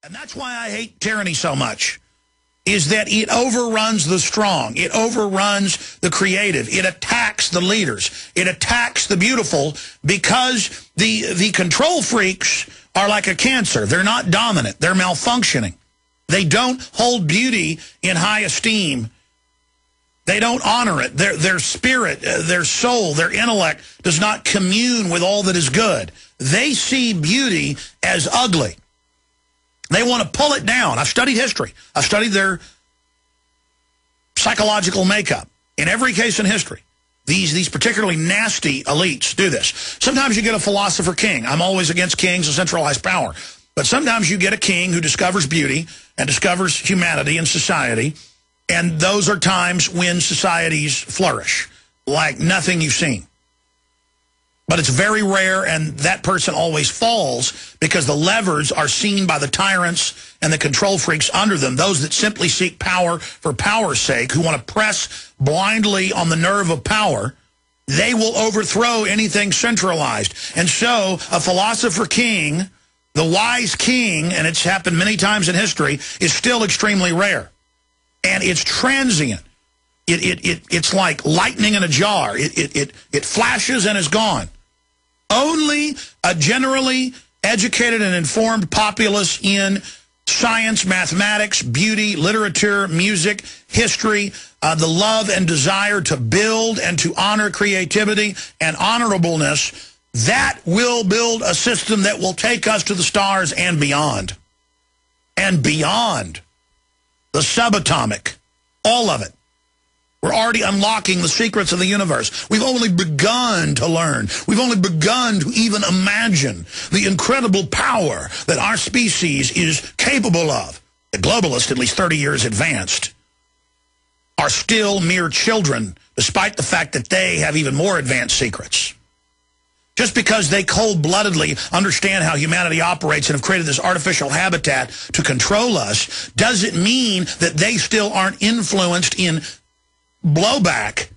And that's why I hate tyranny so much, is that it overruns the strong. It overruns the creative. It attacks the leaders. It attacks the beautiful because the control freaks are like a cancer. They're not dominant. They're malfunctioning. They don't hold beauty in high esteem. They don't honor it. Their spirit, their soul, their intellect does not commune with all that is good. They see beauty as ugly. They want to pull it down. I've studied history. I've studied their psychological makeup. In every case in history, these particularly nasty elites do this. Sometimes you get a philosopher king. I'm always against kings and centralized power. But sometimes you get a king who discovers beauty and discovers humanity and society. And those are times when societies flourish like nothing you've seen. But it's very rare, and that person always falls because the levers are seen by the tyrants and the control freaks under them, those that simply seek power for power's sake, who want to press blindly on the nerve of power. They will overthrow anything centralized. And so a philosopher king, the wise king, and it's happened many times in history, is still extremely rare. And it's transient. It's like lightning in a jar. It flashes and is gone. Only a generally educated and informed populace in science, mathematics, beauty, literature, music, history, the love and desire to build and to honor creativity and honorableness, that will build a system that will take us to the stars and beyond. And beyond. The subatomic. All of it. We're already unlocking the secrets of the universe. We've only begun to learn. We've only begun to even imagine the incredible power that our species is capable of. The globalists, at least 30 years advanced, are still mere children, despite the fact that they have even more advanced secrets. Just because they cold-bloodedly understand how humanity operates and have created this artificial habitat to control us doesn't mean that they still aren't influenced in blowback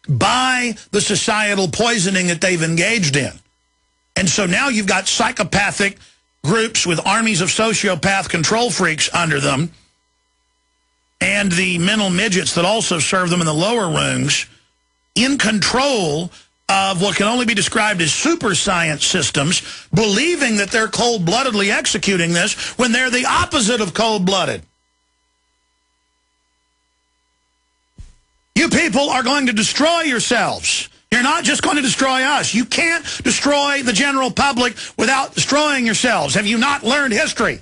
by the societal poisoning that they've engaged in. And so now you've got psychopathic groups with armies of sociopath control freaks under them, and the mental midgets that also serve them in the lower rungs in control of what can only be described as super science systems, believing that they're cold-bloodedly executing this when they're the opposite of cold-blooded. You people are going to destroy yourselves. You're not just going to destroy us. You can't destroy the general public without destroying yourselves. Have you not learned history?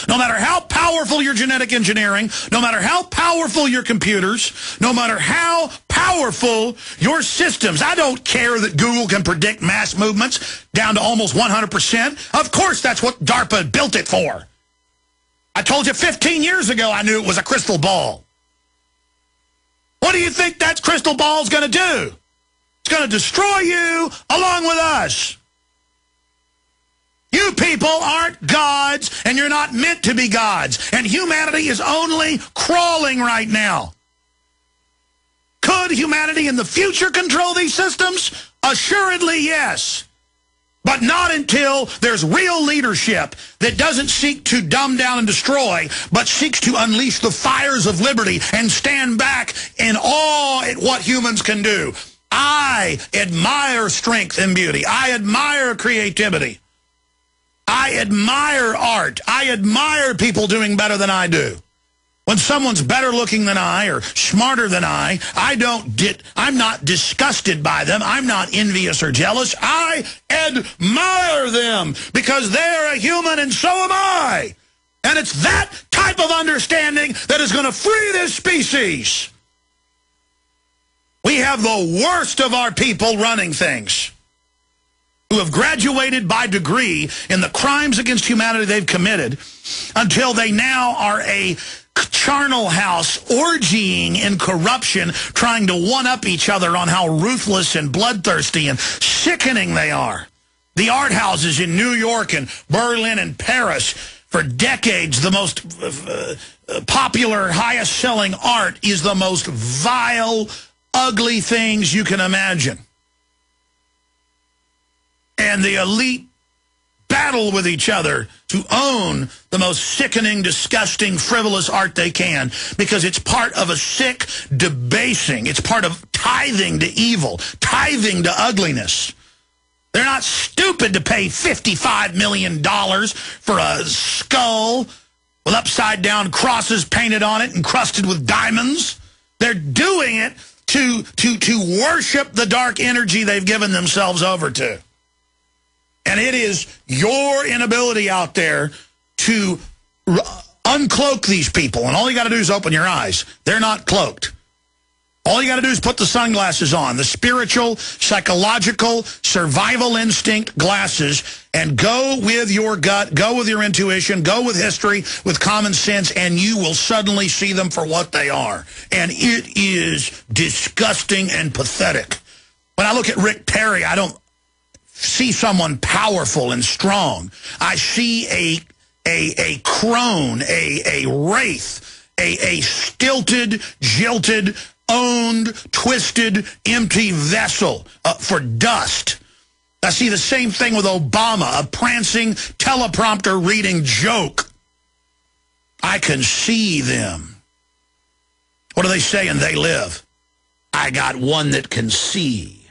No matter how powerful your genetic engineering, no matter how powerful your computers, no matter how powerful your systems, I don't care that Google can predict mass movements down to almost 100%. Of course, that's what DARPA built it for. I told you 15 years ago I knew it was a crystal ball. What do you think that crystal ball is going to do? It's going to destroy you along with us. You people aren't gods, and you're not meant to be gods. And humanity is only crawling right now. Could humanity in the future control these systems? Assuredly, yes. But not until there's real leadership that doesn't seek to dumb down and destroy, but seeks to unleash the fires of liberty and stand back in awe at what humans can do. I admire strength and beauty. I admire creativity. I admire art. I admire people doing better than I do. When someone's better looking than I or smarter than I'm not disgusted by them. I'm not envious or jealous. I admire them because they're a human and so am I. And it's that type of understanding that is going to free this species. We have the worst of our people running things, who have graduated by degree in the crimes against humanity they've committed until they now are a charnel house orgying in corruption, trying to one-up each other on how ruthless and bloodthirsty and sickening they are. The art houses in New York and Berlin and Paris, for decades, the most popular, highest-selling art is the most vile, ugly things you can imagine. And the elite battle with each other to own the most sickening, disgusting, frivolous art they can, because it's part of a sick debasing. It's part of tithing to evil, tithing to ugliness. They're not stupid to pay $55 million for a skull with upside-down crosses painted on it, encrusted with diamonds. They're doing it to worship the dark energy they've given themselves over to. And it is your inability out there to uncloak these people. And all you got to do is open your eyes. They're not cloaked. All you got to do is put the sunglasses on, the spiritual, psychological, survival instinct glasses, and go with your gut, go with your intuition, go with history, with common sense, and you will suddenly see them for what they are. And it is disgusting and pathetic. When I look at Rick Perry, I don't see someone powerful and strong. I see a crone, a wraith, a stilted, jilted, owned, twisted, empty vessel for dust. I see the same thing with Obama, a prancing, teleprompter-reading joke. I can see them. What do they say in They Live? I got one that can see.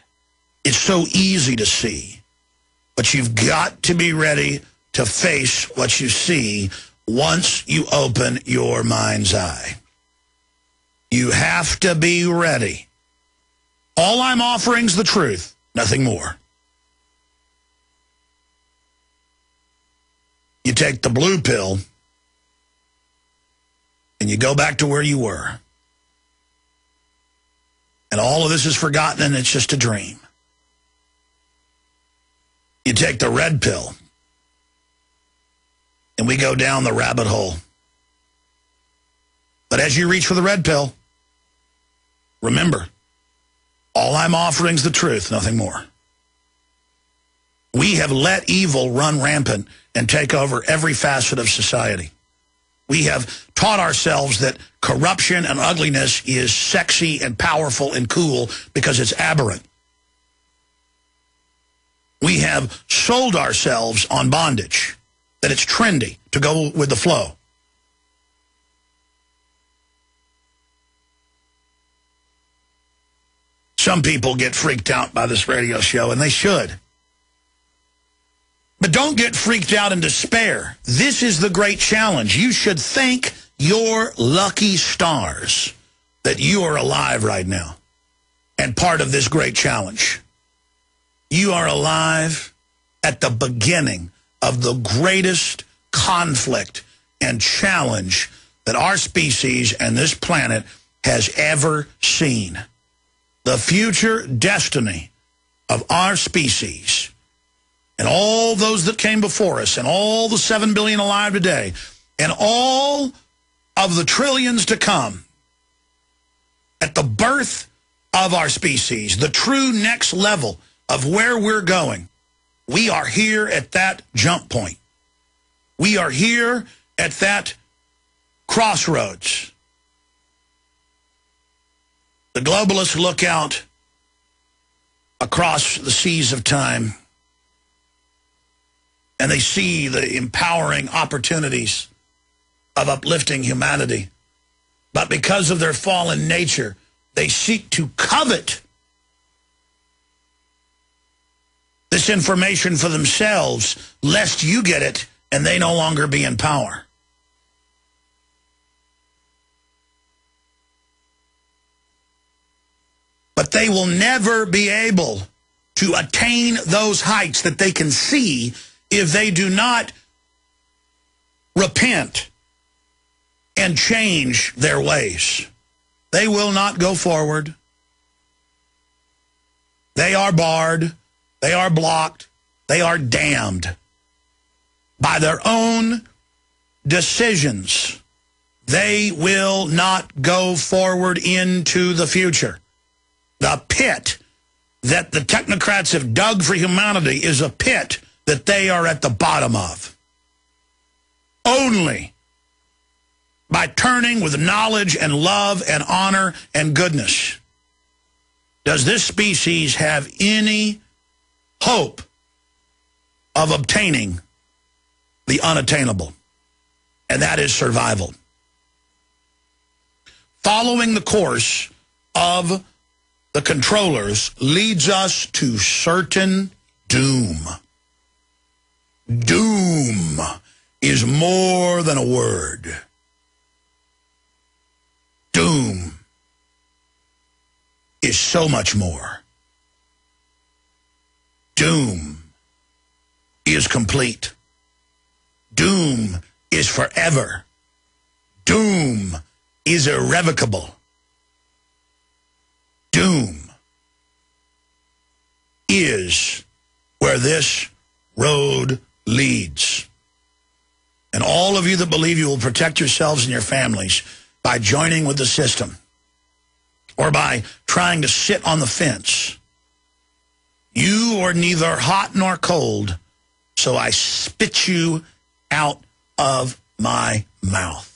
It's so easy to see. But you've got to be ready to face what you see once you open your mind's eye. You have to be ready. All I'm offering is the truth, nothing more. You take the blue pill, and you go back to where you were. And all of this is forgotten, and it's just a dream. You take the red pill, and we go down the rabbit hole. But as you reach for the red pill, remember, all I'm offering is the truth, nothing more. We have let evil run rampant and take over every facet of society. We have taught ourselves that corruption and ugliness is sexy and powerful and cool because it's aberrant. We have sold ourselves on bondage, that it's trendy to go with the flow. Some people get freaked out by this radio show, and they should. But don't get freaked out and despair. This is the great challenge. You should thank your lucky stars that you are alive right now and part of this great challenge. You are alive at the beginning of the greatest conflict and challenge that our species and this planet has ever seen. The future destiny of our species and all those that came before us and all the 7 billion alive today and all of the trillions to come at the birth of our species, the true next level of where we're going, we are here at that jump point. We are here at that crossroads. The globalists look out across the seas of time and they see the empowering opportunities of uplifting humanity. But because of their fallen nature, they seek to covet this information for themselves, lest you get it and they no longer be in power. But they will never be able to attain those heights that they can see if they do not repent and change their ways. They will not go forward. They are barred. They are blocked. They are damned by their own decisions. They will not go forward into the future. The pit that the technocrats have dug for humanity is a pit that they are at the bottom of. Only by turning with knowledge and love and honor and goodness does this species have any hope of obtaining the unattainable, and that is survival. Following the course of the controllers leads us to certain doom. Doom is more than a word. Doom is so much more. Doom is complete. Doom is forever. Doom is irrevocable. Doom is where this road leads. And all of you that believe you will protect yourselves and your families by joining with the system or by trying to sit on the fence, you are neither hot nor cold, so I spit you out of my mouth.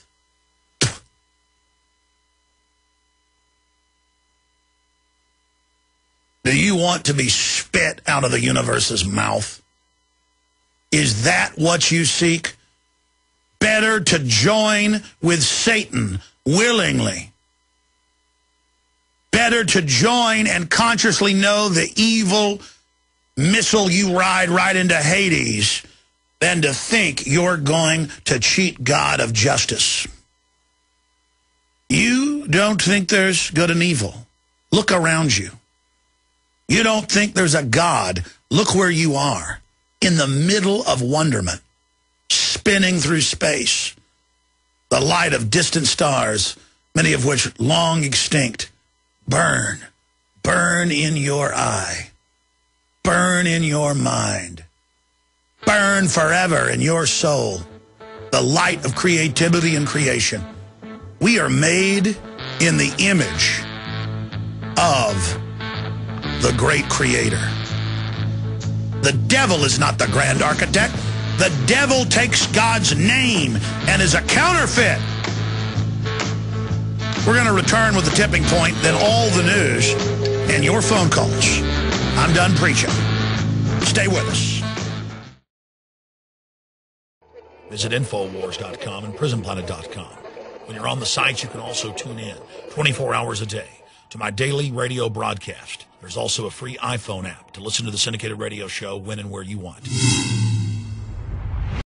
Do you want to be spit out of the universe's mouth? Is that what you seek? Better to join with Satan willingly. Better to join and consciously know the evil missile you ride right into Hades than to think you're going to cheat God of justice. You don't think there's good and evil. Look around you. You don't think there's a God. Look where you are, in the middle of wonderment, spinning through space, the light of distant stars, many of which long extinct, burn in your eye, burn in your mind, burn forever in your soul, the light of creativity and creation. We are made in the image of the great creator. The devil is not the grand architect. The devil takes God's name and is a counterfeit. We're going to return with the tipping point, then all the news and your phone calls. I'm done preaching. Stay with us. Visit Infowars.com and PrisonPlanet.com. When you're on the sites, you can also tune in 24 hours a day to my daily radio broadcast. There's also a free iPhone app to listen to the syndicated radio show when and where you want.